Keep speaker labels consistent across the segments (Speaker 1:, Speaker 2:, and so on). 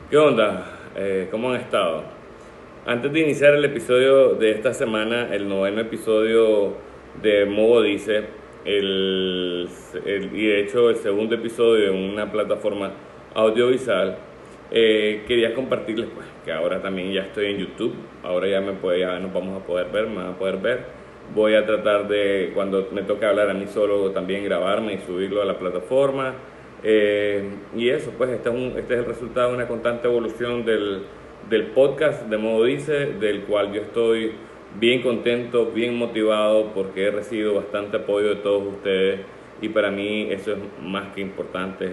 Speaker 1: ¿Qué onda? ¿Cómo han estado? Antes de iniciar el episodio de esta semana, el noveno episodio de Modo Dice, y de hecho el segundo episodio en una plataforma audiovisual, quería compartirles pues, que ahora también ya estoy en YouTube. Ahora ya nos vamos a poder ver, me van a poder ver. Voy a tratar de, cuando me toque hablar a mí solo, también grabarme y subirlo a la plataforma. Y eso, pues este es el resultado de una constante evolución del podcast de Modo Dice, del cual yo estoy bien contento, bien motivado, porque he recibido bastante apoyo de todos ustedes y para mí eso es más que importante,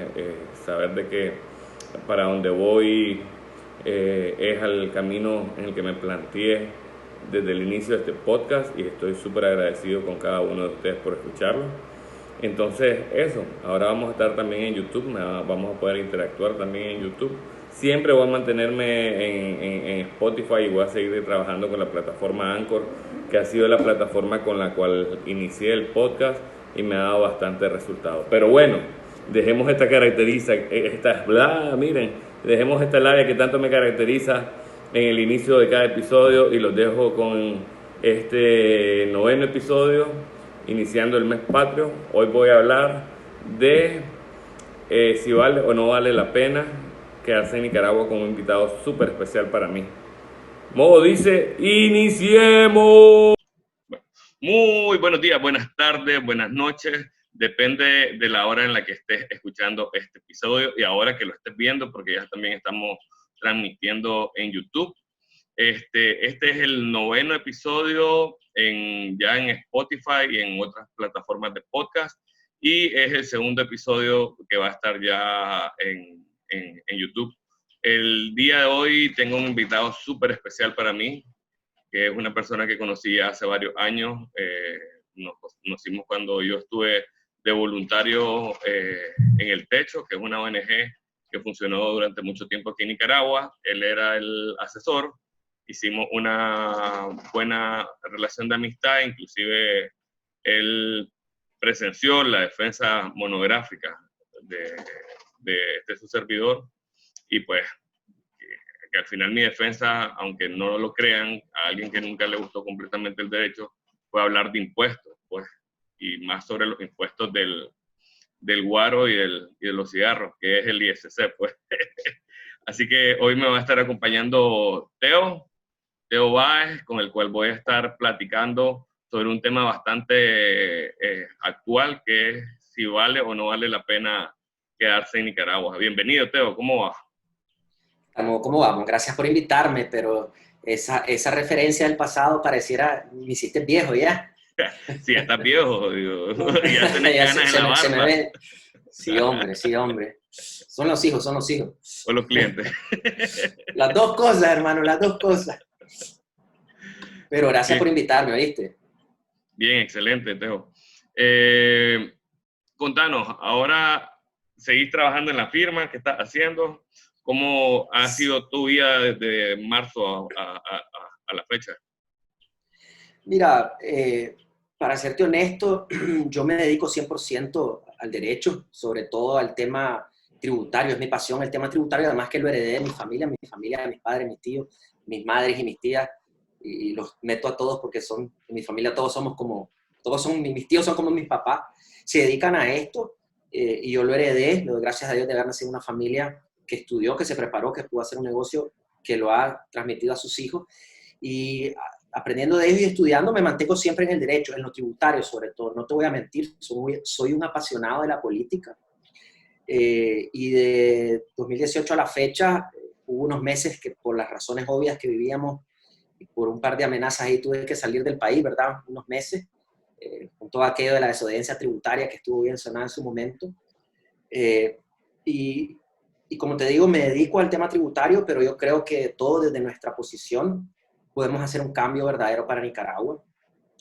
Speaker 1: saber de que para donde voy es al camino en el que me planteé desde el inicio de este podcast y estoy súper agradecido con cada uno de ustedes por escucharlo. Entonces, eso, ahora vamos a estar también en YouTube, vamos a poder interactuar también en YouTube. Siempre voy a mantenerme en Spotify y voy a seguir trabajando con la plataforma Anchor, que ha sido la plataforma con la cual inicié el podcast y me ha dado bastante resultado. Pero bueno, dejemos esta miren, dejemos esta labia que tanto me caracteriza en el inicio de cada episodio y los dejo con este noveno episodio iniciando el mes patrio. Hoy voy a hablar de si vale o no vale la pena quedarse en Nicaragua con un invitado súper especial para mí. Modo dice, iniciemos. Muy buenos días, buenas tardes, buenas noches. Depende de la hora en la que estés escuchando este episodio y ahora que lo estés viendo, porque ya también estamos transmitiendo en YouTube. Este es el noveno episodio ya en Spotify y en otras plataformas de podcast. Y es el segundo episodio que va a estar ya en YouTube. El día de hoy tengo un invitado súper especial para mí, que es una persona que conocí hace varios años. Nos conocimos cuando yo estuve de voluntario en El Techo, que es una ONG que funcionó durante mucho tiempo aquí en Nicaragua. Él era el asesor. Hicimos una buena relación de amistad, inclusive él presenció la defensa monográfica de su servidor y pues que al final mi defensa, aunque no lo crean, a alguien que nunca le gustó completamente el derecho, fue hablar de impuestos, pues, y más sobre los impuestos del guaro y de los cigarros, que es el ISC, pues. Así que hoy me va a estar acompañando Teo Báez, con el cual voy a estar platicando sobre un tema bastante actual, que es si vale o no vale la pena quedarse en Nicaragua. Bienvenido, Teo, ¿cómo va?
Speaker 2: ¿Cómo vamos? Gracias por invitarme, pero esa referencia del pasado pareciera, me hiciste viejo ya.
Speaker 1: Si ya estás viejo, digo, ya tenés
Speaker 2: Ya
Speaker 1: canas en la
Speaker 2: se me
Speaker 1: barba,
Speaker 2: ve. Sí, hombre, sí, hombre. Son los hijos, son los hijos.
Speaker 1: o los clientes.
Speaker 2: Las dos cosas, hermano, las dos cosas. Pero gracias por
Speaker 1: Bien,
Speaker 2: invitarme, ¿oíste?
Speaker 1: bien, excelente, Teo. Eh, Contanos, ahora seguís trabajando en la firma, ¿qué estás haciendo? ¿Cómo ha sido tu vida desde marzo a la fecha?
Speaker 2: Mira, para serte honesto, yo me dedico 100% al derecho, sobre todo al tema tributario, es mi pasión el tema tributario, además que lo heredé de mi familia, de mis padres, mis tíos, mis madres y mis tías, y los meto a todos porque son, en mi familia todos somos como, todos son, mis tíos son como mis papás, se dedican a esto, y yo lo heredé, le doy gracias a Dios de haber nacido en una familia que estudió, que se preparó, que pudo hacer un negocio, que lo ha transmitido a sus hijos, y aprendiendo de ellos y estudiando, me mantengo siempre en el derecho, en lo tributario sobre todo. No te voy a mentir, soy un apasionado de la política. Y de 2018 a la fecha, hubo unos meses que por las razones obvias que vivíamos, y por un par de amenazas ahí tuve que salir del país, ¿verdad? Unos meses, con todo aquello de la desobediencia tributaria que estuvo bien sonada en su momento. Eh, y, y como te digo, me dedico al tema tributario, pero yo creo que todo desde nuestra posición podemos hacer un cambio verdadero para Nicaragua.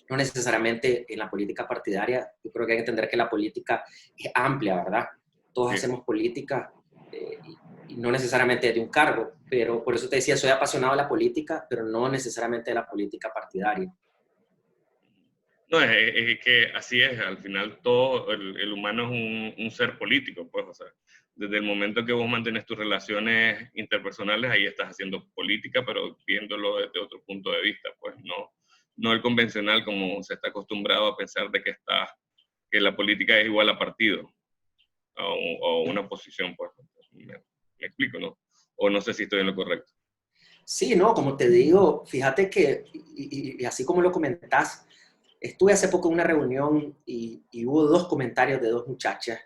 Speaker 2: No necesariamente en la política partidaria, yo creo que hay que entender que la política es amplia, ¿verdad? Todos
Speaker 1: Sí.
Speaker 2: hacemos política, y no necesariamente de un cargo, pero por eso te decía, soy apasionado de la política, pero no necesariamente de la política partidaria.
Speaker 1: No, es que así es, al final todo, el humano es un ser político, pues, o sea, desde el momento que vos mantienes tus relaciones interpersonales, ahí estás haciendo política, pero viéndolo desde otro punto de vista, pues, no el convencional como se está acostumbrado a pensar de que la política es igual a partido, o una posición, pues, me explico, ¿no? O no sé si estoy en lo correcto.
Speaker 2: Sí, no, como te digo, fíjate que, y así como lo comentás, estuve hace poco en una reunión y hubo dos comentarios de dos muchachas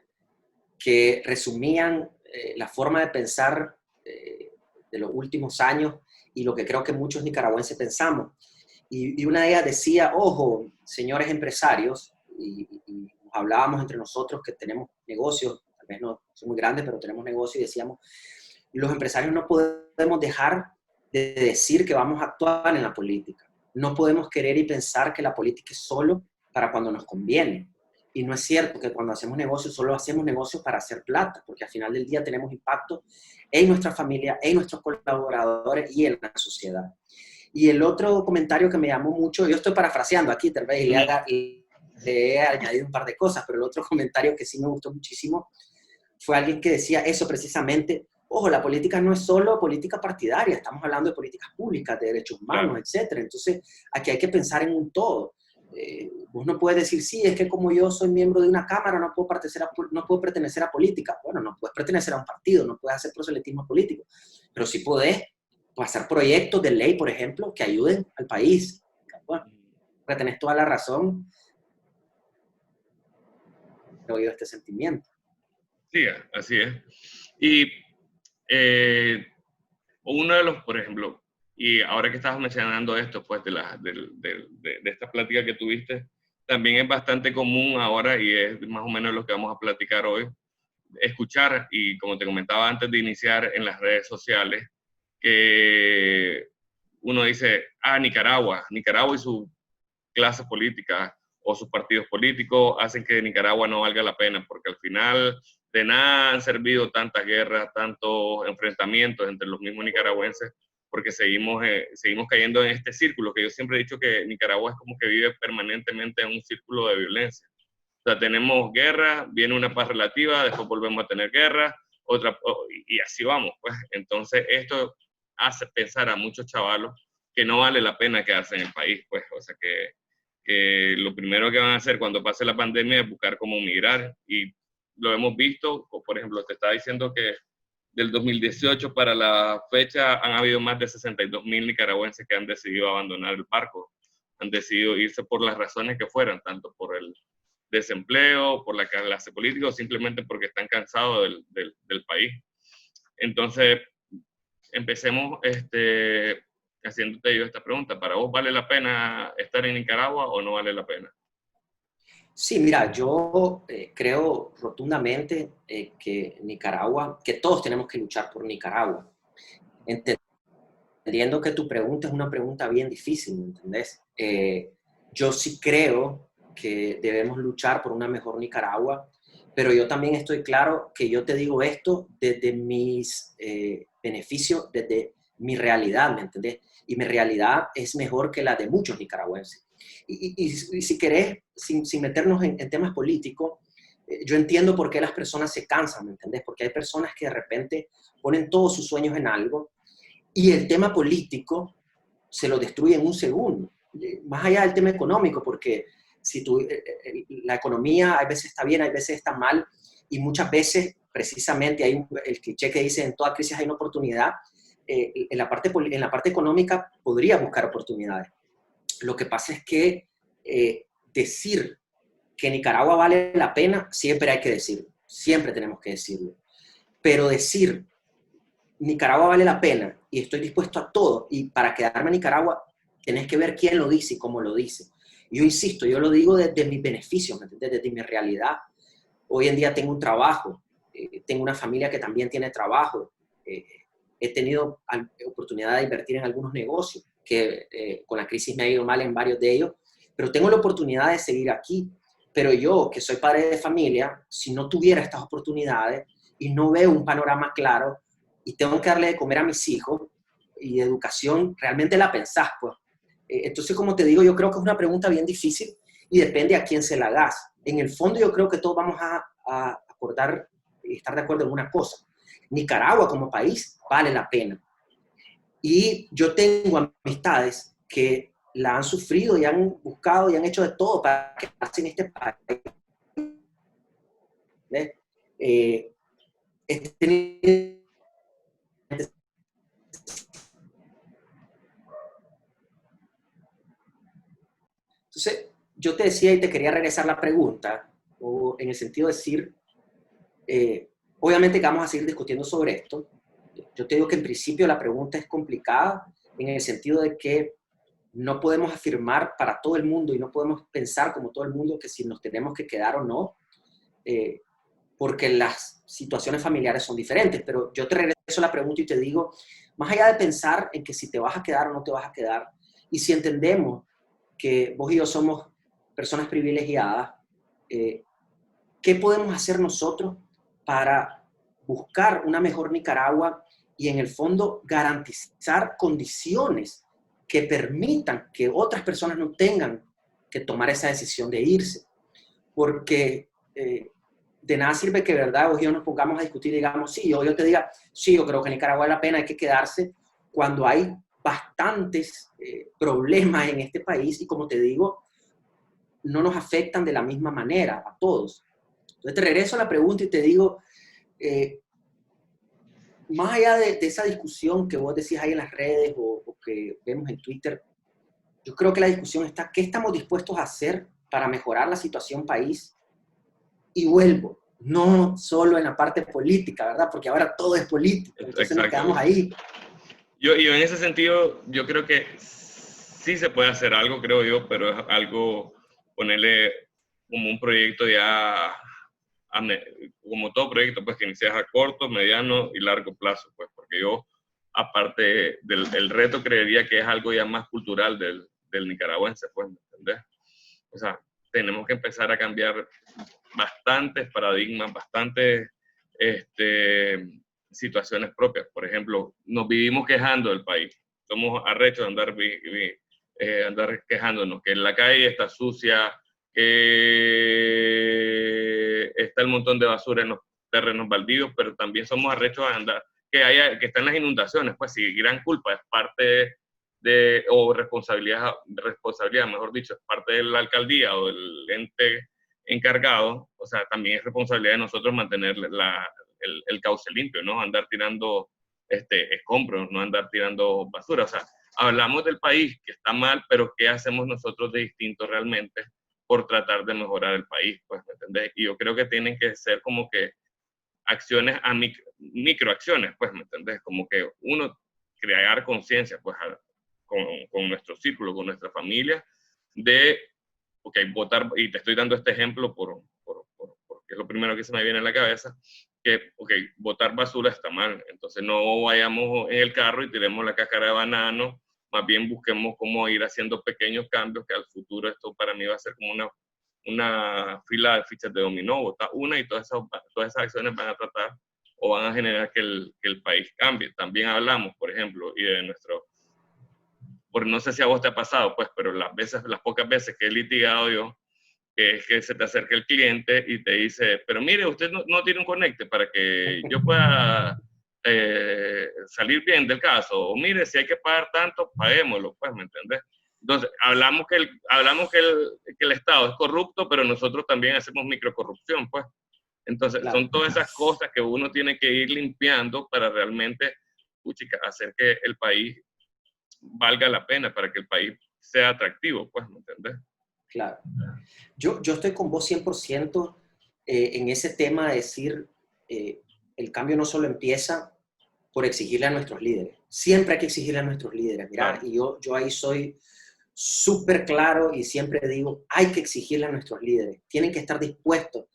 Speaker 2: que resumían la forma de pensar de los últimos años y lo que creo que muchos nicaragüenses pensamos. Y una de ellas decía, ojo, señores empresarios, y hablábamos entre nosotros que tenemos negocios, tal vez no son muy grandes, pero tenemos negocios y decíamos, los empresarios no podemos dejar de decir que vamos a actuar en la política. No podemos querer y pensar que la política es solo para cuando nos conviene. Y no es cierto que cuando hacemos negocios solo hacemos negocios para hacer plata, porque al final del día tenemos impacto en nuestra familia, en nuestros colaboradores y en la sociedad. Y el otro comentario que me llamó mucho, yo estoy parafraseando aquí, tal vez le he añadido un par de cosas, pero el otro comentario que sí me gustó muchísimo fue alguien que decía eso precisamente. Ojo, la política no es solo política partidaria, estamos hablando de políticas públicas, de derechos humanos,
Speaker 1: Claro.
Speaker 2: etcétera. Entonces, aquí hay que pensar en un todo. Vos no puedes decir, sí, es que como yo soy miembro de una cámara, no puedo pertenecer a política. Bueno, no puedes pertenecer a un partido, no puedes hacer proselitismo político, pero sí podés hacer proyectos de ley, por ejemplo, que ayuden al país. Bueno, tenés toda la razón, he oído este sentimiento.
Speaker 1: Sí, así es. Y eh, uno de los, por ejemplo, y ahora que estabas mencionando esto, pues de esta plática que tuviste, también es bastante común ahora, y es más o menos lo que vamos a platicar hoy, escuchar, y como te comentaba antes de iniciar en las redes sociales, que uno dice, Nicaragua y su clase política o sus partidos políticos hacen que Nicaragua no valga la pena, porque al final de nada han servido tantas guerras, tantos enfrentamientos entre los mismos nicaragüenses, porque seguimos cayendo en este círculo, que yo siempre he dicho que Nicaragua es como que vive permanentemente en un círculo de violencia. O sea, tenemos guerra, viene una paz relativa, después volvemos a tener guerra, y así vamos, pues. Entonces, esto hace pensar a muchos chavalos que no vale la pena quedarse en el país, pues. O sea, que lo primero que van a hacer cuando pase la pandemia es buscar cómo migrar, y lo hemos visto, por ejemplo, te estaba diciendo que del 2018 para la fecha han habido más de 62,000 nicaragüenses que han decidido abandonar el barco, han decidido irse por las razones que fueran, tanto por el desempleo, por la clase política o simplemente porque están cansados del país. Entonces, empecemos haciéndote yo esta pregunta. ¿Para vos vale la pena estar en Nicaragua o no vale la pena?
Speaker 2: Sí, mira, yo creo rotundamente que Nicaragua, que todos tenemos que luchar por Nicaragua. Entendiendo que tu pregunta es una pregunta bien difícil, ¿me entendés? Yo sí creo que debemos luchar por una mejor Nicaragua, pero yo también estoy claro que yo te digo esto desde mis beneficios, desde mi realidad, ¿me entendés? Y mi realidad es mejor que la de muchos nicaragüenses. Y si querés, sin meternos en temas políticos, yo entiendo por qué las personas se cansan, ¿me entendés? Porque hay personas que de repente ponen todos sus sueños en algo y el tema político se lo destruye en un segundo. Más allá del tema económico, porque si la economía a veces está bien, a veces está mal, y muchas veces precisamente hay el cliché que dice en toda crisis hay una oportunidad, en la parte económica podría buscar oportunidades. Lo que pasa es que decir que Nicaragua vale la pena, siempre hay que decirlo, siempre tenemos que decirlo, pero decir Nicaragua vale la pena y estoy dispuesto a todo, y para quedarme en Nicaragua tenés que ver quién lo dice y cómo lo dice. Yo insisto, yo lo digo desde mis beneficios, desde mi realidad. Hoy en día tengo un trabajo, tengo una familia que también tiene trabajo, he tenido oportunidad de invertir en algunos negocios, que con la crisis me ha ido mal en varios de ellos, pero tengo la oportunidad de seguir aquí. Pero yo, que soy padre de familia, si no tuviera estas oportunidades y no veo un panorama claro, y tengo que darle de comer a mis hijos, y de educación, realmente la pensás, pues. Entonces, como te digo, yo creo que es una pregunta bien difícil, y depende a quién se la hagas. En el fondo yo creo que todos vamos a acordar y estar de acuerdo en una cosa. Nicaragua como país vale la pena. Y yo tengo amistades que la han sufrido y han buscado y han hecho de todo para quedarse en este país. ¿Ves? Entonces, yo te decía y te quería regresar la pregunta, o en el sentido de decir, obviamente que vamos a seguir discutiendo sobre esto. Yo te digo que en principio la pregunta es complicada en el sentido de que no podemos afirmar para todo el mundo y no podemos pensar como todo el mundo que si nos tenemos que quedar o no, porque las situaciones familiares son diferentes. Pero yo te regreso la pregunta y te digo, más allá de pensar en que si te vas a quedar o no te vas a quedar, y si entendemos que vos y yo somos personas privilegiadas, ¿qué podemos hacer nosotros para buscar una mejor Nicaragua y en el fondo garantizar condiciones que permitan que otras personas no tengan que tomar esa decisión de irse? Porque de nada sirve que, ¿verdad?, vos y yo nos pongamos a discutir y digamos, sí, yo te diga, sí, yo creo que Nicaragua vale la pena, hay que quedarse, cuando hay bastantes problemas en este país y, como te digo, no nos afectan de la misma manera a todos. Entonces te regreso a la pregunta y te digo, más allá de esa discusión que vos decís ahí en las redes o que vemos en Twitter, yo creo que la discusión está, ¿qué estamos dispuestos a hacer para mejorar la situación país? Y vuelvo, no solo en la parte política, ¿verdad? Porque ahora todo es político, entonces
Speaker 1: Exacto.
Speaker 2: nos quedamos ahí.
Speaker 1: Yo en ese sentido, yo creo que sí se puede hacer algo, creo yo, pero es algo, ponerle como un proyecto ya, como todo proyecto, pues que inicias a corto, mediano y largo plazo, pues, porque yo, aparte del reto, creería que es algo ya más cultural del nicaragüense, pues, ¿me entendés? O sea, tenemos que empezar a cambiar bastantes paradigmas, bastantes situaciones propias. Por ejemplo, nos vivimos quejando del país. Somos arrechos de andar quejándonos, que la calle está sucia, que está el montón de basura en los terrenos baldíos, pero también somos arrechos de andar, que están las inundaciones, pues sí, gran culpa, es parte o responsabilidad, mejor dicho, es parte de la alcaldía o del ente encargado. O sea, también es responsabilidad de nosotros mantener el cauce limpio, no andar tirando escombros, no andar tirando basura. O sea, hablamos del país que está mal, pero ¿qué hacemos nosotros de distinto realmente por tratar de mejorar el país? Pues, ¿me entendés? Y yo creo que tienen que ser como que acciones a microacciones, pues, ¿me entendés? Como que uno crear conciencia, pues, con nuestro círculo, con nuestra familia, de, ok, votar, y te estoy dando este ejemplo porque es lo primero que se me viene a la cabeza, que, ok, botar basura está mal, entonces no vayamos en el carro y tiremos la cáscara de banano, más bien busquemos cómo ir haciendo pequeños cambios, que al futuro esto para mí va a ser como una fila de fichas de dominó, vota una y todas esas acciones van a tratar o van a generar que el país cambie. También hablamos, por ejemplo, y de no sé si a vos te ha pasado, pues, pero las pocas veces que he litigado yo, que es que se te acerca el cliente y te dice, pero mire, usted no tiene un conecte para que yo pueda salir bien del caso, o mire, si hay que pagar tanto, paguémoslo, pues, ¿me entendés? Entonces, hablamos que el Estado es corrupto, pero nosotros también hacemos microcorrupción, pues. Entonces,
Speaker 2: Claro.
Speaker 1: son todas esas cosas que uno tiene que ir limpiando para realmente hacer que el país valga la pena, para que el país sea atractivo, pues, ¿me entendés?
Speaker 2: Claro. Yo estoy con vos 100% en ese tema de decir, el cambio no solo empieza por exigirle a nuestros líderes. Siempre hay que exigirle a nuestros líderes. Mira,
Speaker 1: Claro.
Speaker 2: y yo ahí soy súper claro y siempre digo, hay que exigirle a nuestros líderes. Tienen que estar dispuestos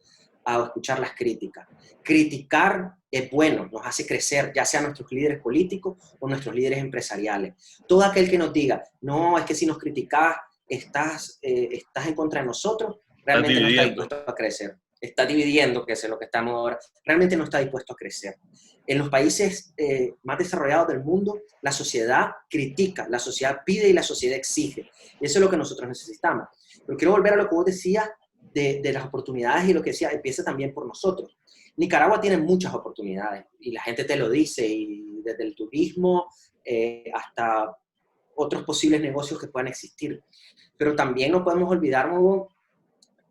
Speaker 2: a escuchar las críticas. Criticar es bueno, nos hace crecer, ya sean nuestros líderes políticos o nuestros líderes empresariales. Todo aquel que nos diga, no, es que si nos criticas estás en contra de nosotros, realmente no está dispuesto a crecer. está dividiendo, que es lo que estamos ahora, realmente no está dispuesto a crecer. En los países más desarrollados del mundo, la sociedad critica, la sociedad pide y la sociedad exige. Y eso es lo que nosotros necesitamos. Pero quiero volver a lo que vos decías de las oportunidades y lo que decía, empieza también por nosotros. Nicaragua tiene muchas oportunidades y la gente te lo dice, y desde el turismo hasta otros posibles negocios que puedan existir. Pero también no podemos olvidarnos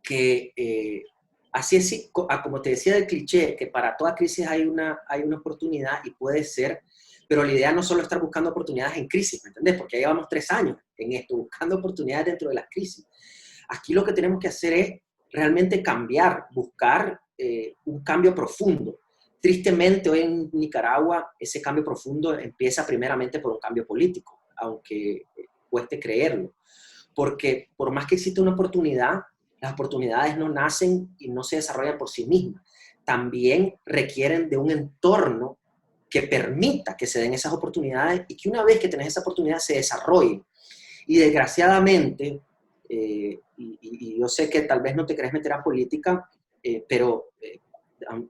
Speaker 2: que así es, como te decía del cliché, que para toda crisis hay una oportunidad y puede ser, pero la idea no solo es estar buscando oportunidades en crisis, ¿me entendés? Porque ya llevamos 3 años en esto, buscando oportunidades dentro de las crisis. Aquí lo que tenemos que hacer es realmente cambiar, buscar un cambio profundo. Tristemente, hoy en Nicaragua, ese cambio profundo empieza primeramente por un cambio político, aunque cueste creerlo. Porque por más que exista una oportunidad, las oportunidades no nacen y no se desarrollan por sí mismas. También requieren de un entorno que permita que se den esas oportunidades y que una vez que tenés esa oportunidad se desarrolle. Y desgraciadamente, y yo sé que tal vez no te querés meter a política, pero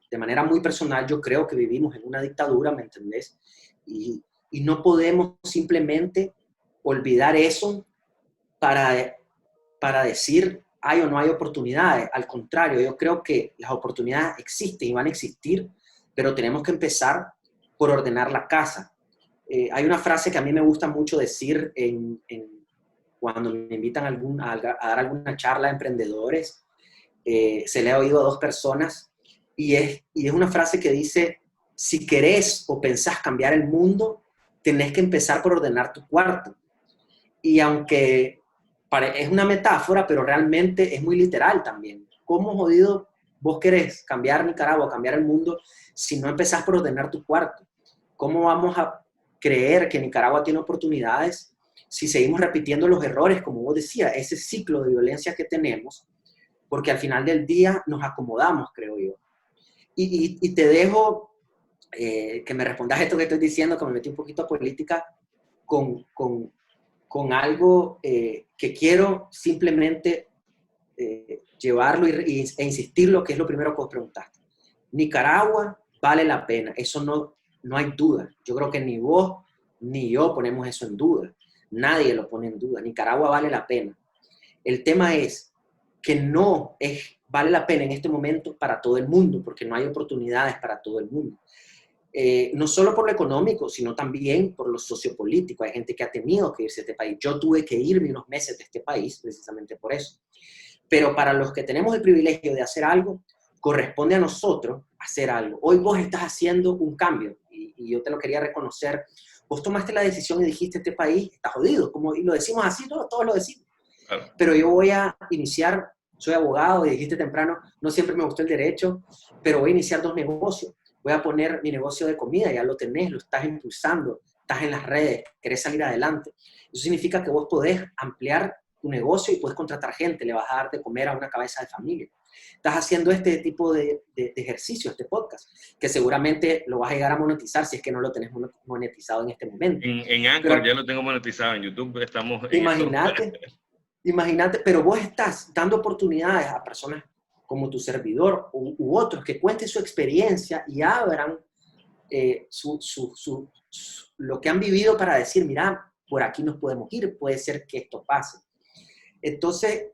Speaker 2: de manera muy personal yo creo que vivimos en una dictadura, ¿me entendés? Y no podemos simplemente olvidar eso para decir hay o no hay oportunidades. Al contrario, yo creo que las oportunidades existen y van a existir, pero tenemos que empezar por ordenar la casa. Hay una frase que a mí me gusta mucho decir cuando me invitan a dar alguna charla a emprendedores. Se le ha oído a 2 personas y es una frase que dice: si querés o pensás cambiar el mundo, tenés que empezar por ordenar tu cuarto. Y aunque es una metáfora, pero realmente es muy literal también. ¿Cómo jodido vos querés cambiar Nicaragua, cambiar el mundo, si no empezás por ordenar tu cuarto? ¿Cómo vamos a creer que Nicaragua tiene oportunidades si seguimos repitiendo los errores, como vos decías, ese ciclo de violencia que tenemos? Porque al final del día nos acomodamos, creo yo. Y te dejo que me respondas esto que estoy diciendo, que me metí un poquito a política, con algo que quiero simplemente llevarlo e insistir lo que es lo primero que vos preguntaste. Nicaragua vale la pena, eso no hay duda. Yo creo que ni vos ni yo ponemos eso en duda. Nadie lo pone en duda. Nicaragua vale la pena. El tema es que vale la pena en este momento para todo el mundo, porque no hay oportunidades para todo el mundo. No solo por lo económico, sino también por lo sociopolítico. Hay gente que ha tenido que irse de este país. Yo tuve que irme unos meses de este país precisamente por eso. Pero para los que tenemos el privilegio de hacer algo, corresponde a nosotros hacer algo. Hoy vos estás haciendo un cambio y yo te lo quería reconocer. Vos tomaste la decisión y dijiste: este país está jodido. Y lo decimos así, todos lo decimos. Claro. Pero yo voy a iniciar, soy abogado y dijiste temprano, no siempre me gustó el derecho, pero voy a iniciar 2 negocios. Voy a poner mi negocio de comida, ya lo tenés, lo estás impulsando, estás en las redes, querés salir adelante. Eso significa que vos podés ampliar tu negocio y puedes contratar gente, le vas a dar de comer a una cabeza de familia. Estás haciendo este tipo de ejercicio, este podcast, que seguramente lo vas a llegar a monetizar si es que no lo tenés monetizado en este momento.
Speaker 1: En Anchor ya lo tengo monetizado, en YouTube estamos en
Speaker 2: Imagínate, pero vos estás dando oportunidades a personas como tu servidor u otros que cuenten su experiencia y abran lo que han vivido para decir: mira, por aquí nos podemos ir, puede ser que esto pase. Entonces,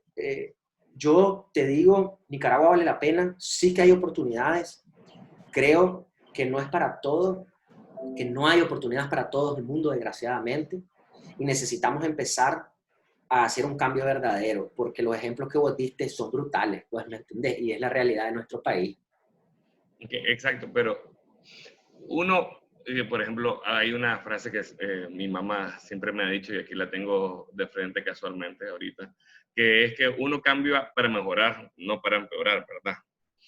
Speaker 2: yo te digo, Nicaragua vale la pena, sí que hay oportunidades, creo que no es para todos, que no hay oportunidades para todo el mundo, desgraciadamente, y necesitamos empezar a hacer un cambio verdadero, porque los ejemplos que vos diste son brutales, pues, ¿me entendés? Y es la realidad de nuestro país.
Speaker 1: Exacto, pero uno, por ejemplo, hay una frase que mi mamá siempre me ha dicho, y aquí la tengo de frente casualmente ahorita, que es que uno cambia para mejorar, no para empeorar, ¿verdad?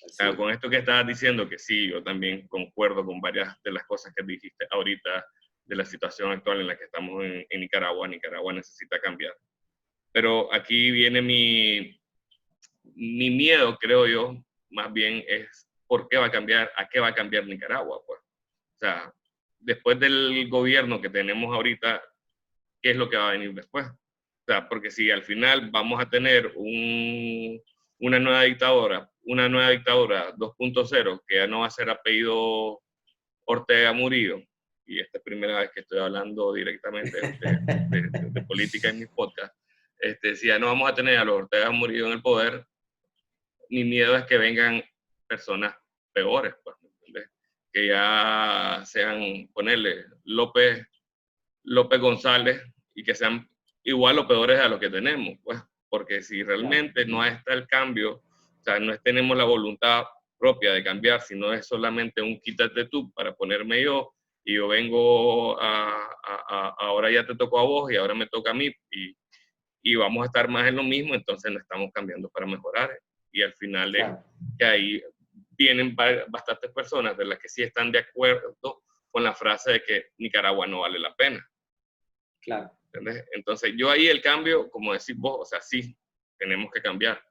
Speaker 1: O sea, con esto que estabas diciendo, que sí, yo también concuerdo con varias de las cosas que dijiste ahorita, de la situación actual en la que estamos en Nicaragua. Nicaragua necesita cambiar. Pero aquí viene mi miedo, creo yo, más bien es ¿por qué va a cambiar? ¿A qué va a cambiar Nicaragua? Pues, o sea, después del gobierno que tenemos ahorita, ¿qué es lo que va a venir después? O sea, porque si al final vamos a tener una nueva dictadura 2.0, que ya no va a ser apellido Ortega Murillo, y esta es la primera vez que estoy hablando directamente de política en mis podcasts, si ya no vamos a tener a los Ortega Murillo en el poder, mi miedo es que vengan personas peores, pues, ¿entendés? Que ya sean, ponerle, López González, y que sean igual o peores a los que tenemos, pues, porque si realmente no está el cambio, o sea, no tenemos la voluntad propia de cambiar, sino es solamente un quítate tú para ponerme yo, y yo vengo ahora ya te tocó a vos y ahora me toca a mí, y vamos a estar más en lo mismo, entonces no estamos cambiando para mejorar. Y al final es que ahí vienen bastantes personas de las que sí están de acuerdo con la frase de que Nicaragua no vale la pena.
Speaker 2: Claro.
Speaker 1: ¿Entendés? Entonces yo ahí el cambio, como decís vos, o sea, sí, tenemos que cambiar,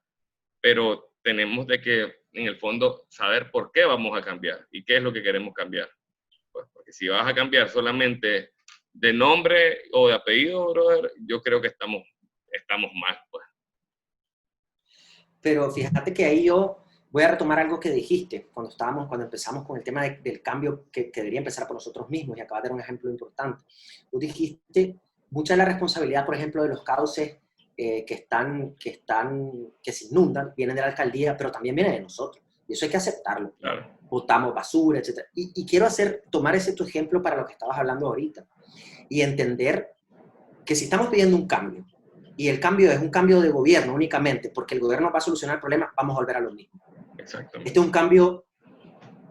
Speaker 1: pero tenemos de que en el fondo saber por qué vamos a cambiar y qué es lo que queremos cambiar. Pues porque si vas a cambiar solamente de nombre o de apellido, brother, yo creo que estamos mal, pues.
Speaker 2: Pero fíjate que ahí yo voy a retomar algo que dijiste cuando empezamos con el tema del cambio que debería empezar por nosotros mismos, y acabas de dar un ejemplo importante. Tú dijiste, mucha de la responsabilidad, por ejemplo, de los cauces que se inundan, vienen de la alcaldía, pero también vienen de nosotros. Y eso hay que aceptarlo.
Speaker 1: Claro.
Speaker 2: Botamos basura, etc. Y quiero tomar ese tu ejemplo para lo que estabas hablando ahorita. Y entender que si estamos pidiendo un cambio, y el cambio es un cambio de gobierno únicamente, porque el gobierno va a solucionar el problema, vamos a volver a lo mismo.
Speaker 1: Exactamente.
Speaker 2: Este es un cambio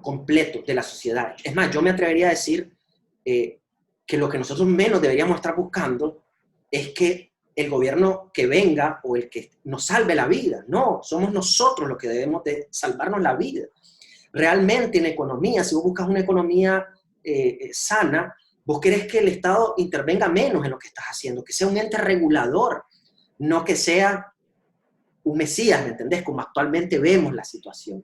Speaker 2: completo de la sociedad. Es más, yo me atrevería a decir que lo que nosotros menos deberíamos estar buscando es que el gobierno que venga o el que nos salve la vida. No, somos nosotros los que debemos de salvarnos la vida. Realmente en economía, si vos buscas una economía sana, vos querés que el Estado intervenga menos en lo que estás haciendo, que sea un ente regulador, no que sea un mesías, ¿me entendés? Como actualmente vemos la situación.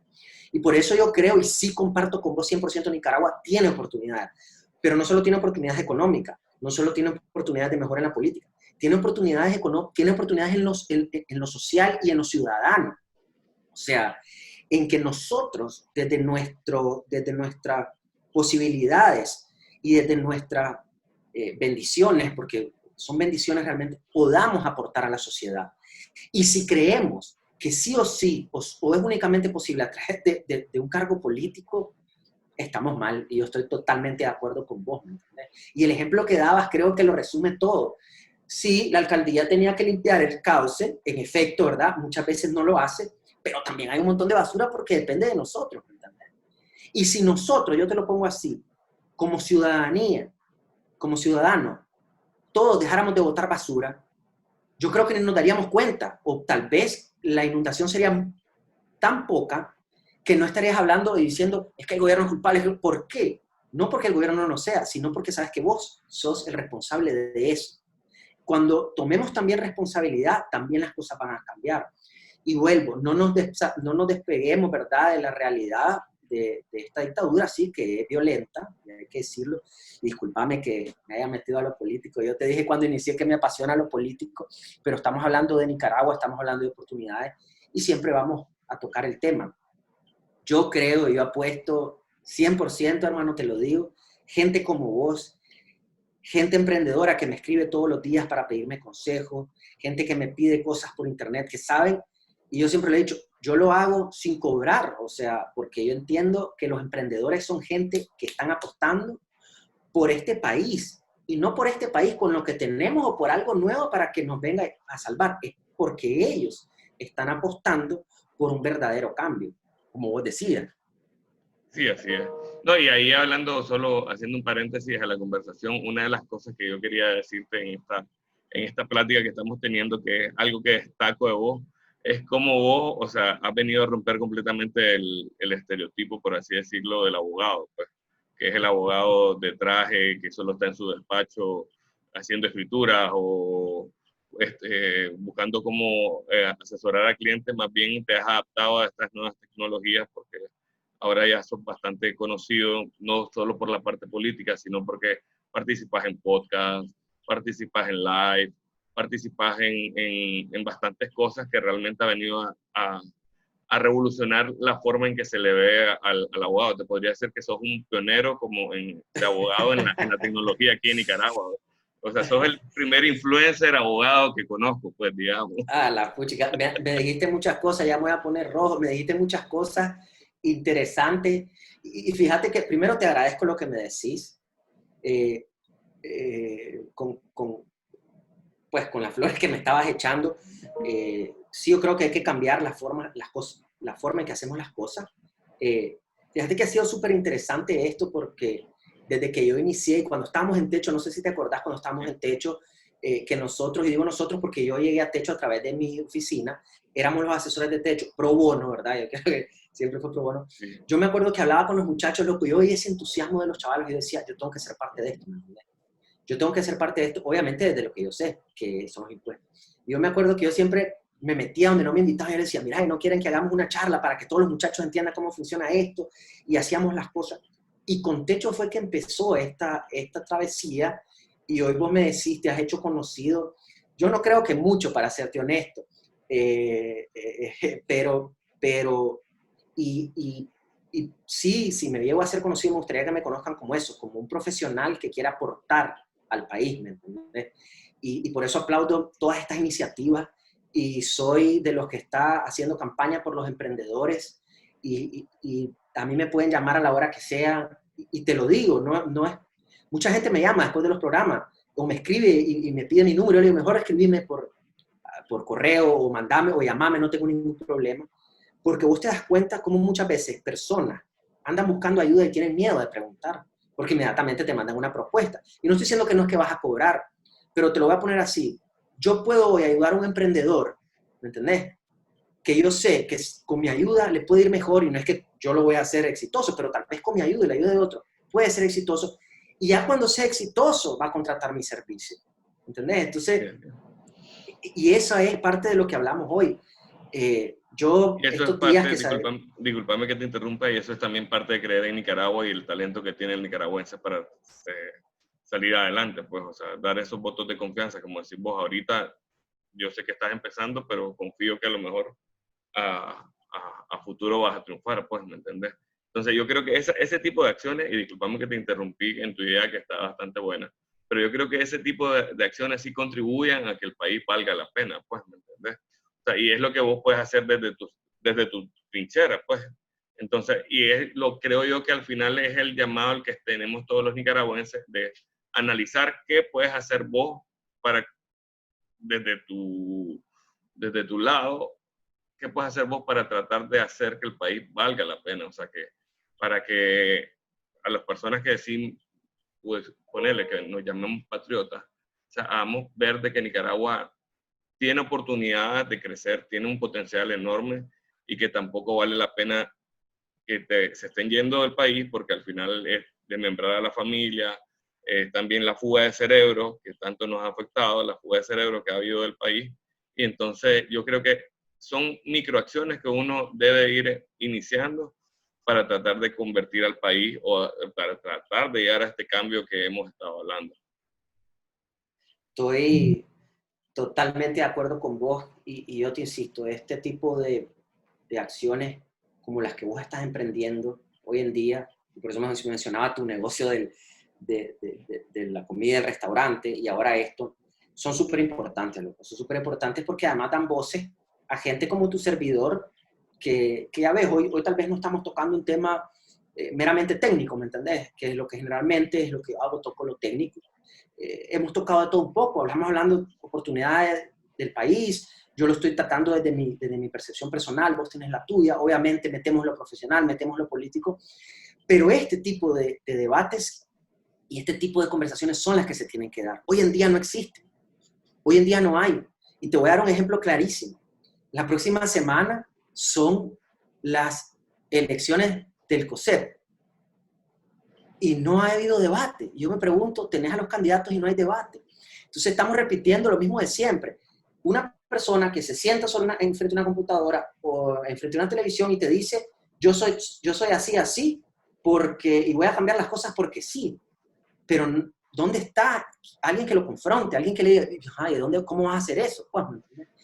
Speaker 2: Y por eso yo creo, y sí comparto con vos 100%, Nicaragua tiene oportunidades, pero no solo tiene oportunidades económicas, no solo tiene oportunidades de mejora en la política, tiene oportunidades en lo social y en lo ciudadano. O sea, en que nosotros, desde nuestras posibilidades y desde nuestras bendiciones, porque son bendiciones realmente, podamos aportar a la sociedad. Y si creemos que sí o sí, o es únicamente posible a través de un cargo político, estamos mal. Y yo estoy totalmente de acuerdo con vos, ¿me entiendes? Y el ejemplo que dabas creo que lo resume todo. Sí, la alcaldía tenía que limpiar el cauce, en efecto, ¿verdad? Muchas veces no lo hace, pero también hay un montón de basura porque depende de nosotros, ¿me entiendes? Y si nosotros, yo te lo pongo así, como ciudadanía, como ciudadanos, todos dejáramos de botar basura, yo creo que nos daríamos cuenta, o tal vez la inundación sería tan poca que no estarías hablando y diciendo, es que el gobierno es culpable. ¿Por qué? No porque el gobierno no lo sea, sino porque sabes que vos sos el responsable de eso. Cuando tomemos también responsabilidad, también las cosas van a cambiar. Y vuelvo, no nos despeguemos, ¿verdad?, de la realidad de esta dictadura, sí, que es violenta, hay que decirlo. Discúlpame que me haya metido a lo político. Yo te dije cuando inicié que me apasiona lo político, pero estamos hablando de Nicaragua, estamos hablando de oportunidades y siempre vamos a tocar el tema. Yo creo, yo apuesto 100%, hermano, te lo digo, gente como vos, gente emprendedora que me escribe todos los días para pedirme consejos, gente que me pide cosas por internet que saben, y yo siempre le he dicho, yo lo hago sin cobrar, o sea, porque yo entiendo que los emprendedores son gente que están apostando por este país, y no por este país con lo que tenemos o por algo nuevo para que nos venga a salvar, es porque ellos están apostando por un verdadero cambio, como vos decías.
Speaker 1: Sí, así es. No, y ahí hablando, solo haciendo un paréntesis a la conversación, una de las cosas que yo quería decirte en esta plática que estamos teniendo, que es algo que destaco de vos, es cómo vos, o sea, has venido a romper completamente el estereotipo, por así decirlo, del abogado, pues, que es el abogado de traje, que solo está en su despacho haciendo escrituras o buscando cómo asesorar al cliente. Más bien te has adaptado a estas nuevas tecnologías porque ahora ya sos bastante conocido, no solo por la parte política, sino porque participas en podcasts, participas en live, participas en bastantes cosas que realmente ha venido a revolucionar la forma en que se le ve al abogado. Te podría decir que sos un pionero como de abogado en la tecnología aquí en Nicaragua. O sea, sos el primer influencer abogado que conozco, pues, digamos.
Speaker 2: La puchica, me dijiste muchas cosas, ya me voy a poner rojo, me dijiste muchas cosas interesantes. Y fíjate que primero te agradezco lo que me decís. Pues con las flores que me estabas echando, sí, yo creo que hay que cambiar la forma en que hacemos las cosas. Fíjate que ha sido súper interesante esto porque desde que yo inicié y cuando estábamos en Techo, no sé si te acordás cuando estábamos en Techo, que nosotros, y digo nosotros porque yo llegué a Techo a través de mi oficina, éramos los asesores de Techo, pro bono, ¿verdad? Yo creo que siempre fue pro bono. Sí. Yo me acuerdo que hablaba con los muchachos, loco, yo veía ese entusiasmo de los chavales y yo decía, yo tengo que ser parte de esto, ¿me entiendes? Yo tengo que ser parte de esto, obviamente desde lo que yo sé, que son los impuestos. Yo me acuerdo que yo siempre me metía donde no me invitaban y yo decía, mira, no quieren que hagamos una charla para que todos los muchachos entiendan cómo funciona esto, y hacíamos las cosas. Y con Techo fue que empezó esta travesía, y hoy vos me decís, te has hecho conocido, yo no creo que mucho, para serte honesto, pero sí, si me llego a ser conocido, me gustaría que me conozcan como eso, como un profesional que quiera aportar al país, ¿me entiendes? Y por eso aplaudo todas estas iniciativas y soy de los que está haciendo campaña por los emprendedores y a mí me pueden llamar a la hora que sea y te lo digo, no es, mucha gente me llama después de los programas o me escribe y me pide mi número, yo le digo, mejor escribirme por correo o mandame o llamame, no tengo ningún problema, porque vos te das cuenta cómo muchas veces personas andan buscando ayuda y tienen miedo de preguntar, porque inmediatamente te mandan una propuesta. Y no estoy diciendo que no es que vas a cobrar, pero te lo voy a poner así. Yo puedo hoy ayudar a un emprendedor, ¿me entendés? Que yo sé que con mi ayuda le puede ir mejor y no es que yo lo voy a hacer exitoso, pero tal vez con mi ayuda y la ayuda de otro puede ser exitoso. Y ya cuando sea exitoso va a contratar mi servicio, ¿entendés? Entonces, y esa es parte de lo que hablamos hoy. Yo,
Speaker 1: y eso
Speaker 2: estos
Speaker 1: es
Speaker 2: días
Speaker 1: parte,
Speaker 2: que
Speaker 1: disculpame que te interrumpa, y eso es también parte de creer en Nicaragua y el talento que tiene el nicaragüense para salir adelante, pues, o sea, dar esos votos de confianza, como decís vos, ahorita yo sé que estás empezando, pero confío que a lo mejor a futuro vas a triunfar, pues, ¿me entendés? Entonces yo creo que ese tipo de acciones, y disculpame que te interrumpí en tu idea que está bastante buena, pero yo creo que ese tipo de acciones sí contribuyen a que el país valga la pena, pues, ¿me entendés? O sea, y es lo que vos puedes hacer desde tu trinchera, pues. Entonces, creo yo que al final es el llamado al que tenemos todos los nicaragüenses de analizar qué puedes hacer vos para, desde tu lado, qué puedes hacer vos para tratar de hacer que el país valga la pena. O sea, que para que a las personas que decimos, pues ponerle que nos llamemos patriotas, o sea, hagamos ver de que Nicaragua tiene oportunidades de crecer, tiene un potencial enorme y que tampoco vale la pena que se estén yendo del país porque al final es desmembrar a la familia, también la fuga de cerebro que tanto nos ha afectado, la fuga de cerebro que ha habido del país. Y entonces yo creo que son microacciones que uno debe ir iniciando para tratar de convertir al país o para tratar de llegar a este cambio que hemos estado hablando.
Speaker 2: estoy totalmente de acuerdo con vos y yo te insisto, este tipo de acciones como las que vos estás emprendiendo hoy en día, y por eso me mencionaba tu negocio de la comida del restaurante y ahora esto, son súper importantes, loco. Son súper importantes porque además dan voces a gente como tu servidor que ya ves, hoy tal vez no estamos tocando un tema meramente técnico, ¿me entendés? Que es lo que generalmente es lo que hago, toco lo técnico. Hemos tocado de todo un poco, hablando de oportunidades del país, yo lo estoy tratando desde mi percepción personal, vos tenés la tuya, obviamente metemos lo profesional, metemos lo político, pero este tipo de debates y este tipo de conversaciones son las que se tienen que dar. Hoy en día no existen, hoy en día no hay. Y te voy a dar un ejemplo clarísimo. La próxima semana son las elecciones del COSEP y no ha habido debate. Yo me pregunto, tenés a los candidatos y no hay debate. Entonces estamos repitiendo lo mismo de siempre. Una persona que se sienta enfrente de una computadora o enfrente de una televisión y te dice, yo soy así, porque, y voy a cambiar las cosas porque sí, pero ¿dónde está alguien que lo confronte? Alguien que le diga, ay, ¿cómo vas a hacer eso? Pues,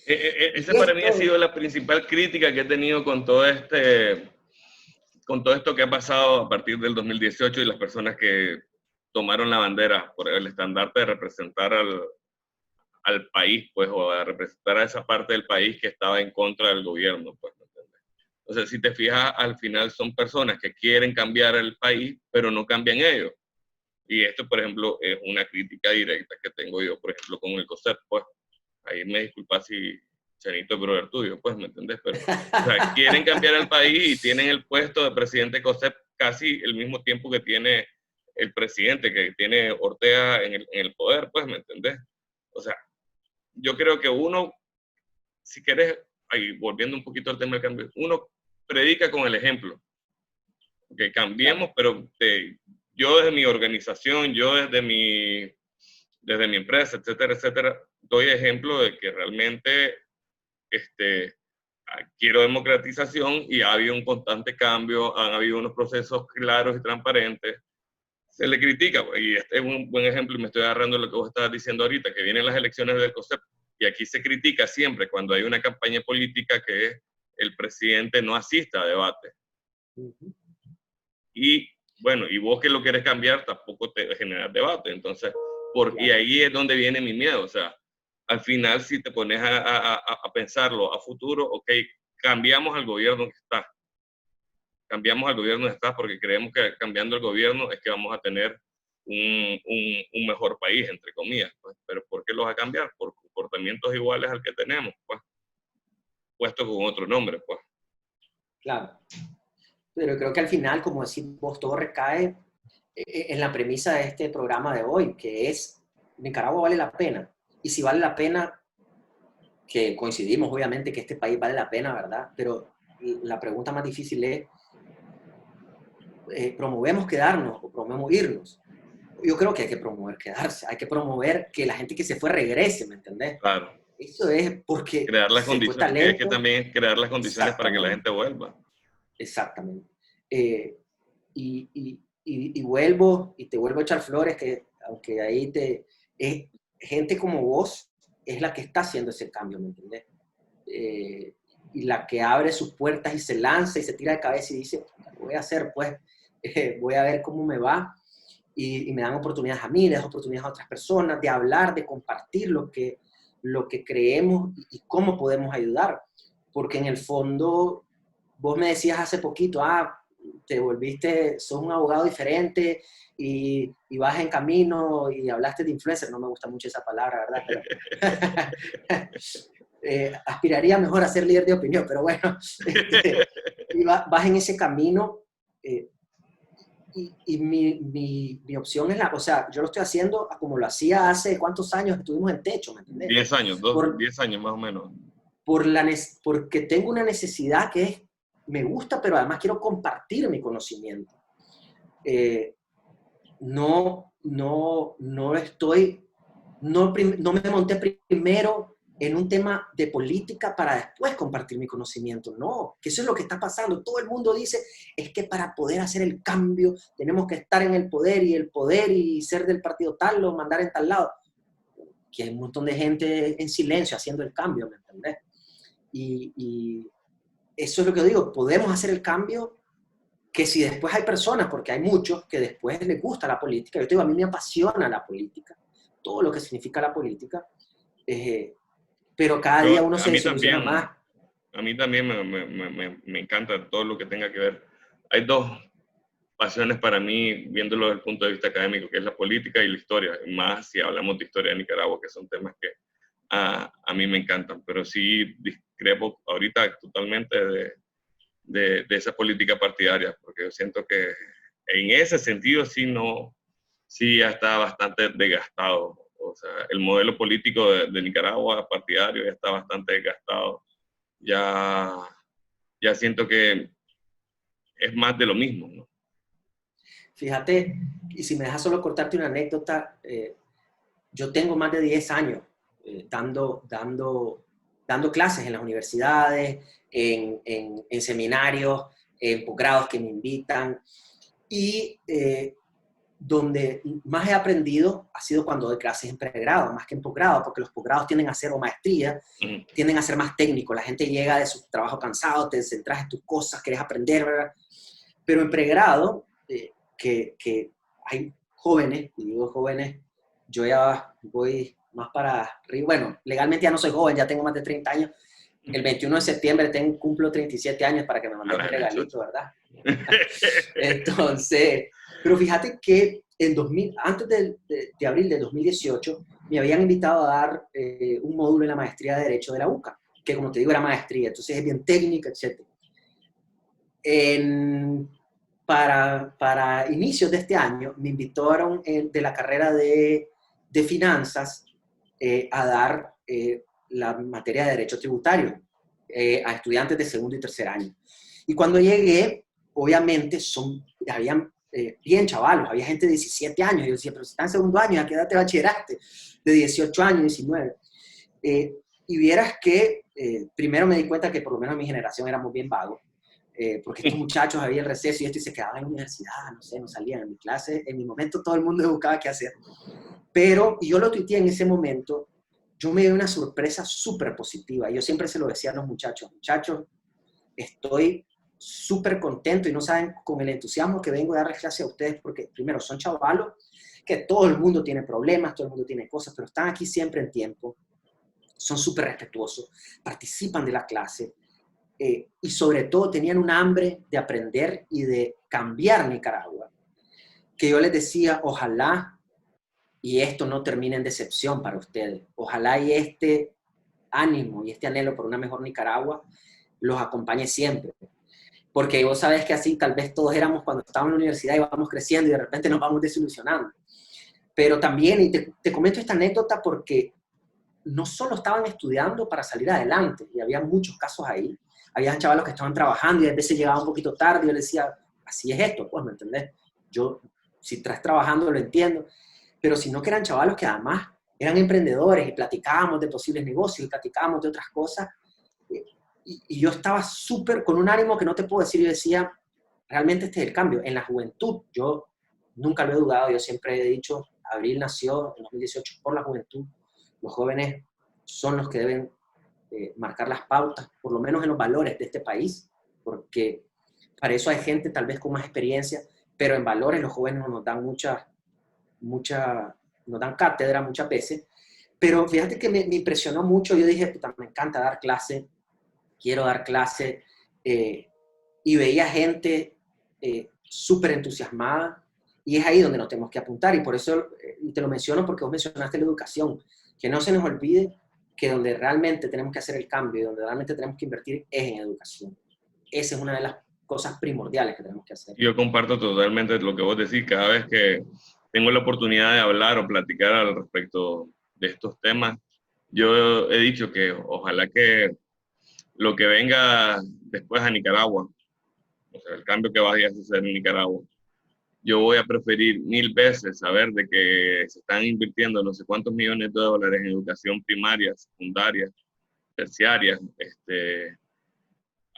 Speaker 1: esa para mí ha sido la principal crítica que he tenido con todo esto que ha pasado a partir del 2018 y las personas que tomaron la bandera por el estandarte de representar al país, pues, o a representar a esa parte del país que estaba en contra del gobierno, pues, ¿me entiendes? O sea, si te fijas, al final son personas que quieren cambiar el país, pero no cambian ellos. Y esto, por ejemplo, es una crítica directa que tengo yo, por ejemplo, con el COSEP, pues, ahí me disculpas si Chanito es brother tuyo, pues, ¿me entendés? Pero, o sea, quieren cambiar el país y tienen el puesto de presidente COSEP casi el mismo tiempo que tiene el presidente, que tiene Ortega en el poder, pues, ¿me entendés? O sea, yo creo que uno, si quieres, ahí, volviendo un poquito al tema del cambio, uno predica con el ejemplo. Que cambiemos, pero yo desde mi organización, yo desde mi empresa, etcétera, etcétera, doy ejemplo de que realmente quiero democratización y ha habido un constante cambio, han habido unos procesos claros y transparentes. Se le critica, y este es un buen ejemplo, y me estoy agarrando lo que vos estabas diciendo ahorita, que vienen las elecciones del COSEP, y aquí se critica siempre cuando hay una campaña política que el presidente no asista a debate. Y bueno, y vos que lo quieres cambiar, tampoco te generas debate. Entonces, y ahí es donde viene mi miedo. O sea, al final, si te pones a pensarlo a futuro, ok, cambiamos al gobierno que está. Cambiamos al gobierno que está porque creemos que cambiando el gobierno es que vamos a tener un mejor país, entre comillas. Pues. Pero ¿por qué los va a cambiar? Por comportamientos iguales al que tenemos, pues, puesto con otro nombre, pues.
Speaker 2: Claro. Pero creo que al final, como decís vos, todo recae en la premisa de este programa de hoy, que es, Nicaragua vale la pena. Y si vale la pena, que coincidimos obviamente que este país vale la pena, ¿verdad? Pero la pregunta más difícil es, ¿promovemos quedarnos o promovemos irnos? Yo creo que hay que promover quedarse, hay que promover que la gente que se fue regrese, ¿me entendés?
Speaker 1: Claro.
Speaker 2: Eso es porque
Speaker 1: crear las
Speaker 2: se fue
Speaker 1: condiciones,
Speaker 2: talento.
Speaker 1: es que también crear las condiciones para que la gente vuelva.
Speaker 2: Exactamente. Y vuelvo, y te vuelvo a echar flores, que aunque ahí gente como vos es la que está haciendo ese cambio, ¿me entendés? Y la que abre sus puertas y se lanza y se tira de cabeza y dice, lo voy a hacer, pues, voy a ver cómo me va. Y me dan oportunidades a mí, le dan oportunidades a otras personas, de hablar, de compartir lo que creemos y cómo podemos ayudar. Porque en el fondo, vos me decías hace poquito, te volviste, sos un abogado diferente y vas en camino y hablaste de influencer, no me gusta mucho esa palabra, ¿verdad? Pero, aspiraría mejor a ser líder de opinión, pero bueno, y vas en ese camino y mi opción es o sea, yo lo estoy haciendo como lo hacía hace cuántos años estuvimos en Techo, ¿me entendés?
Speaker 1: 10 años, 10 años más o menos.
Speaker 2: Porque tengo una necesidad que es, me gusta, pero además quiero compartir mi conocimiento. No me monté primero en un tema de política para después compartir mi conocimiento. No, que eso es lo que está pasando. Todo el mundo dice, es que para poder hacer el cambio tenemos que estar en el poder y ser del partido tal o mandar en tal lado. Que hay un montón de gente en silencio haciendo el cambio, ¿me entendés? Y eso es lo que digo, podemos hacer el cambio, que si después hay personas, porque hay muchos que después les gusta la política, yo te digo, a mí me apasiona la política, todo lo que significa la política, pero cada día uno se desilusiona más.
Speaker 1: A mí también me encanta todo lo que tenga que ver. Hay dos pasiones para mí, viéndolo desde el punto de vista académico, que es la política y la historia, más si hablamos de historia de Nicaragua, que son temas que a mí me encantan, pero sí discrepo ahorita totalmente de esa política partidaria, porque yo siento que en ese sentido sí ya está bastante desgastado. O sea, el modelo político de Nicaragua partidario ya está bastante desgastado. Ya siento que es más de lo mismo, ¿no?
Speaker 2: Fíjate, y si me dejas solo cortarte una anécdota, yo tengo más de 10 años dando clases en las universidades, en seminarios, en posgrados que me invitan, y donde más he aprendido ha sido cuando doy clases en pregrado, más que en posgrado, porque los posgrados tienden a ser, o maestría, tienden a ser más técnicos. La gente llega de su trabajo cansado, te centras en tus cosas, quieres aprender, ¿verdad? Pero en pregrado, que hay jóvenes, y digo jóvenes, yo ya voy más para arriba. Bueno, legalmente ya no soy joven, ya tengo más de 30 años. El 21 de septiembre cumplo 37 años para que me mandes un regalito, ¿verdad? Entonces, pero fíjate que antes de abril de 2018, me habían invitado a dar un módulo en la maestría de Derecho de la UCA, que como te digo era maestría, entonces es bien técnica, etc. Para inicios de este año, me invitaron de la carrera de finanzas a dar la materia de Derecho Tributario a estudiantes de segundo y tercer año. Y cuando llegué, obviamente, habían bien chavalos, había gente de 17 años. Yo decía, pero si está en segundo año, ¿a qué edad te bachilleraste? De 18 años, 19. Y vieras que primero me di cuenta que por lo menos mi generación éramos bien vagos, porque estos muchachos había el receso y esto y se quedaban en la universidad, no sé, no salían en mi clase. En mi momento todo el mundo buscaba qué hacer. Pero, y yo lo tuiteé en ese momento, yo me dio una sorpresa súper positiva. Yo siempre se lo decía a los muchachos, estoy súper contento y no saben con el entusiasmo que vengo a darles clase a ustedes, porque primero son chavalos, que todo el mundo tiene problemas, todo el mundo tiene cosas, pero están aquí siempre en tiempo, son súper respetuosos, participan de la clase y sobre todo tenían un hambre de aprender y de cambiar Nicaragua, que yo les decía, ojalá y esto no termine en decepción para ustedes, ojalá y este ánimo y este anhelo por una mejor Nicaragua los acompañe siempre. Porque vos sabés que así tal vez todos éramos cuando estábamos en la universidad y vamos creciendo y de repente nos vamos desilusionando. Pero también, y te comento esta anécdota porque no solo estaban estudiando para salir adelante, y había muchos casos ahí, había chavalos que estaban trabajando y a veces llegaban un poquito tarde y yo les decía, así es esto, pues, ¿me entendés? Yo, si estás trabajando, lo entiendo, pero sino que eran chavalos que además eran emprendedores y platicábamos de posibles negocios y platicábamos de otras cosas. Y yo estaba súper con un ánimo que no te puedo decir. Yo decía, realmente este es el cambio. En la juventud, yo nunca lo he dudado, yo siempre he dicho, Abril nació en 2018 por la juventud. Los jóvenes son los que deben marcar las pautas, por lo menos en los valores de este país, porque para eso hay gente tal vez con más experiencia, pero en valores los jóvenes nos dan nos dan cátedra muchas veces. Pero fíjate que me impresionó mucho. Yo dije, puta, me encanta dar clase, quiero dar clase, y veía gente súper entusiasmada, y es ahí donde nos tenemos que apuntar, y por eso te lo menciono porque vos mencionaste la educación, que no se nos olvide que donde realmente tenemos que hacer el cambio y donde realmente tenemos que invertir es en educación. Esa es una de las cosas primordiales que tenemos que hacer.
Speaker 1: Yo comparto totalmente lo que vos decís. Cada vez que tengo la oportunidad de hablar o platicar al respecto de estos temas, yo he dicho que ojalá que lo que venga después a Nicaragua, o sea, el cambio que vaya a suceder en Nicaragua, yo voy a preferir 1000 veces saber de que se están invirtiendo no sé cuántos millones de dólares en educación primaria, secundaria, terciaria,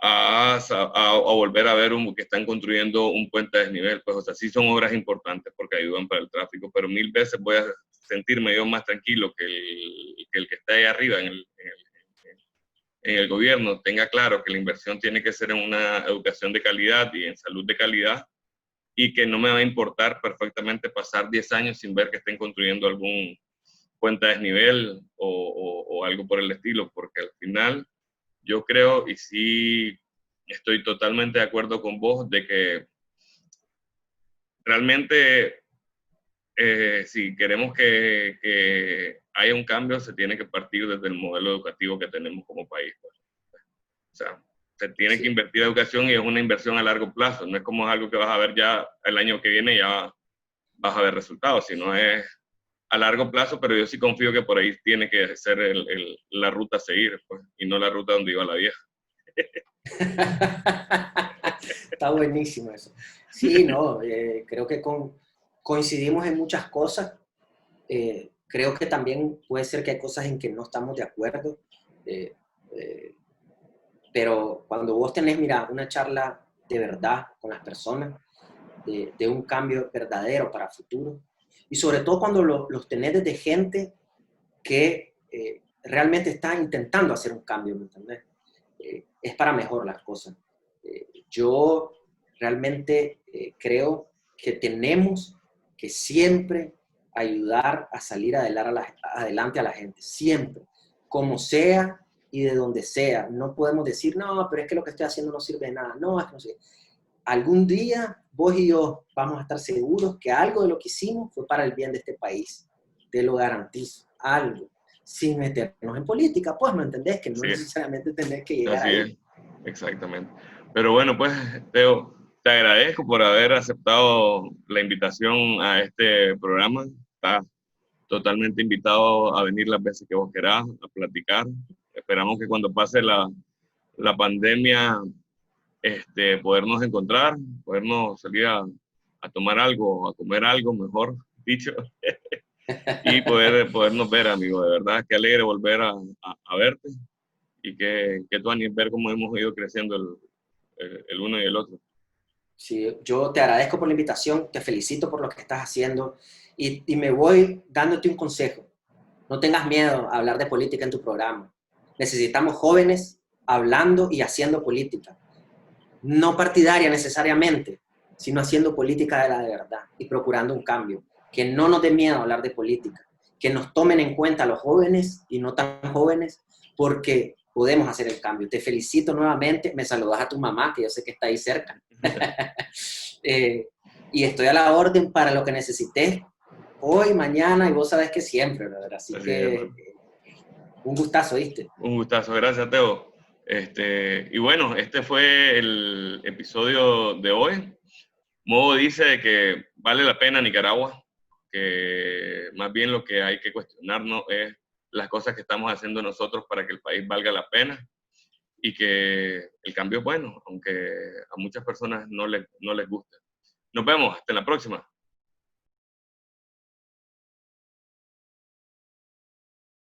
Speaker 1: a volver a ver que están construyendo un puente a desnivel. Pues, o sea, sí son obras importantes porque ayudan para el tráfico, pero 1000 veces voy a sentirme yo más tranquilo que el que está ahí arriba en el gobierno tenga claro que la inversión tiene que ser en una educación de calidad y en salud de calidad, y que no me va a importar perfectamente pasar 10 años sin ver que estén construyendo algún puente a desnivel o algo por el estilo, porque al final yo creo, y sí estoy totalmente de acuerdo con vos, de que realmente si queremos que haya un cambio, se tiene que partir desde el modelo educativo que tenemos como país. Pues. O sea, se tiene que invertir en educación y es una inversión a largo plazo. No es como algo que vas a ver ya el año que viene, ya vas a ver resultados, sino es a largo plazo, pero yo sí confío que por ahí tiene que ser la ruta a seguir, pues, y no la ruta donde iba la vieja.
Speaker 2: Está buenísimo eso. Sí, no, creo que coincidimos en muchas cosas. Creo que también puede ser que hay cosas en que no estamos de acuerdo, eh, eh, pero cuando vos tenés, mira, una charla de verdad con las personas, de un cambio verdadero para el futuro. Y sobre todo cuando los tenés desde gente que realmente está intentando hacer un cambio, ¿me entendés? Es para mejor las cosas. Yo realmente creo que tenemos que siempre ayudar a salir adelante a la gente, siempre, como sea y de donde sea. No podemos decir, no, pero es que lo que estoy haciendo no sirve de nada. No, es que no sirve. Algún día vos y yo vamos a estar seguros que algo de lo que hicimos fue para el bien de este país. Te lo garantizo, algo. Sin meternos en política, pues, ¿me entendés? Que no necesariamente tenés que llegar
Speaker 1: así
Speaker 2: ahí.
Speaker 1: es, exactamente. Pero bueno, pues, Teo, te agradezco por haber aceptado la invitación a este programa. Estás totalmente invitado a venir las veces que vos querás, a platicar. Esperamos que cuando pase la pandemia, podernos encontrar, podernos salir a tomar algo, a comer algo, mejor dicho, y podernos ver, amigo. De verdad, qué alegre volver a verte y que tú, Ani, ver cómo hemos ido creciendo el uno y el otro.
Speaker 2: Sí, yo te agradezco por la invitación, te felicito por lo que estás haciendo y me voy dándote un consejo. No tengas miedo a hablar de política en tu programa. Necesitamos jóvenes hablando y haciendo política. No partidaria necesariamente, sino haciendo política de la de verdad y procurando un cambio. Que no nos dé miedo hablar de política, que nos tomen en cuenta los jóvenes y no tan jóvenes, porque podemos hacer el cambio. Te felicito nuevamente, me saludas a tu mamá, que yo sé que está ahí cerca. Y estoy a la orden para lo que necesites hoy, mañana, y vos sabés que siempre, ¿verdad? Así que un gustazo, ¿viste?
Speaker 1: Un gustazo, gracias, Teo. Y bueno, este fue el episodio de hoy. Modo dice que vale la pena Nicaragua, que más bien lo que hay que cuestionarnos es las cosas que estamos haciendo nosotros para que el país valga la pena y que el cambio es bueno, aunque a muchas personas no les gusta. Nos vemos, hasta la próxima.